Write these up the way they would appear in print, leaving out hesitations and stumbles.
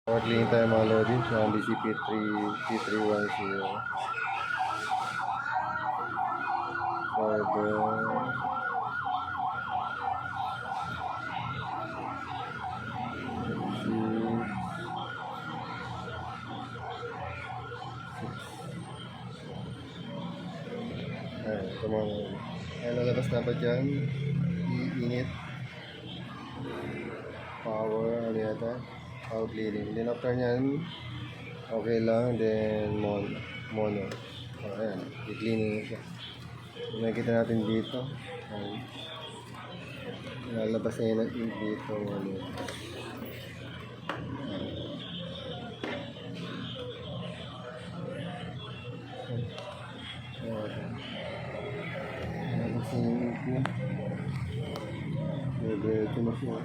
Mag-clean tayo mga lodi sa DCP3 T310 for ito mga lalabas dapat yan iinit power ano yata power cleaning, then after nyan okay lang, then mono ayan, i-cleaning siya. Nakikita natin dito lalabas na yun ang ink dito ano. Lalabas na yung ink niya, ito na siya.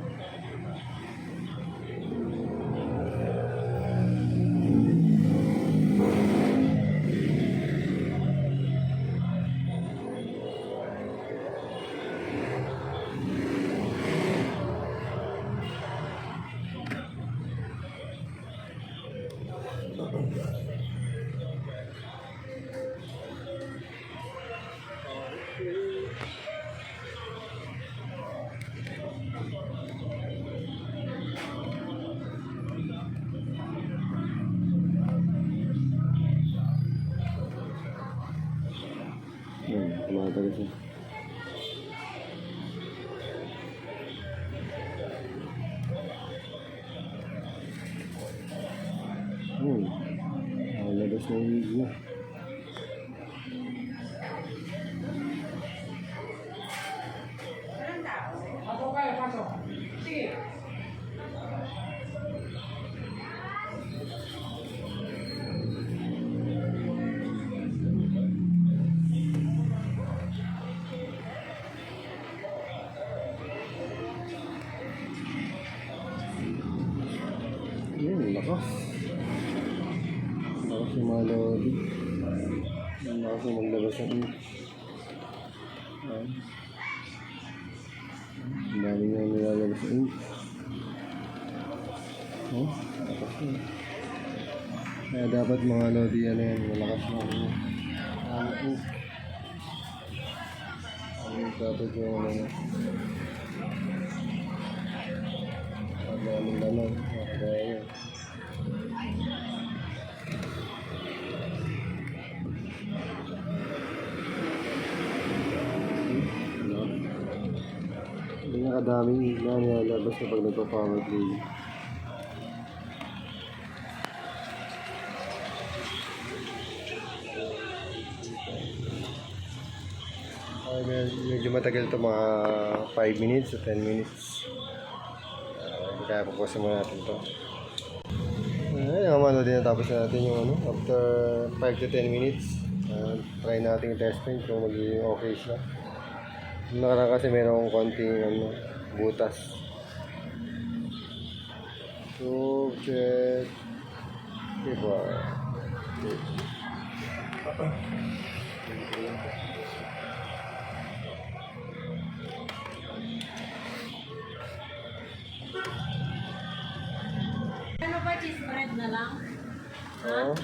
Tumatag siya. Labas na yung video. Lakas. Lakas yung mga lodi. Lakas yung maglabas ng ink. Ang dami nga nilalabas ng ink. Lakas yun. Kaya dapat mga lodi ano yan, malakas ng ink. Dapat yung ano daming laman. Kaya yun. Hindi nga kadaming na nilalabas kapag nagpa-power clean. Medyo matagal ito, mga 5 minutes to 10 minutes. Kaya pupusin muna natin ito. Ayun, din natapos na natin yung ano, after 5 to 10 minutes. Try natin i-testing kung magiging okay siya. Nakaraan kasi mayroong konting ano, butas. So, check. Diba? Ano ba, cheese bread na lang? Oo.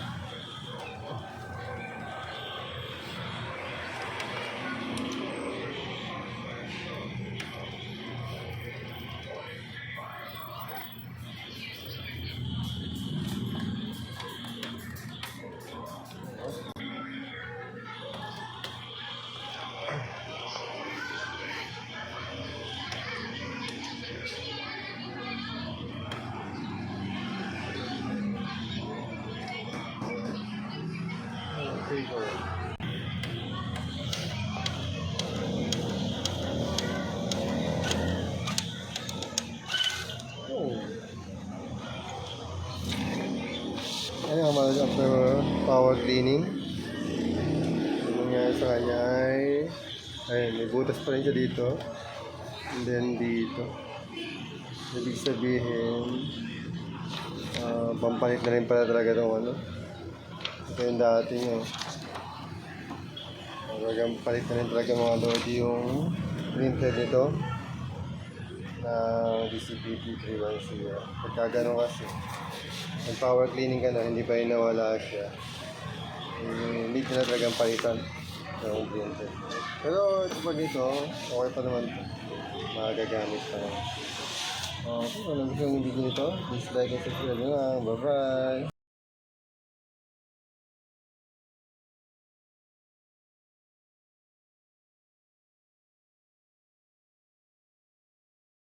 Ayun ang mga after power cleaning. Yung nangyari sa kanya ay ayun, may butas pa rin siya dito. And then dito. Ibig sabihin pampalit na rin pala talaga itong ano. Ito yung dati nyo. Talagang palit na rin talaga mga lodi yung printer nito. ng DCPT-310. Pagka ganun kasi, ang power cleaning ka na, hindi pa rin nawala siya. Hindi ko na talagang palitan ng printer. Pero pag ito, okay pa naman ito. Magagamit pa naman. Okay, kung nagustuhan yung video nito, please like and subscribe nyo lang. Bye-bye!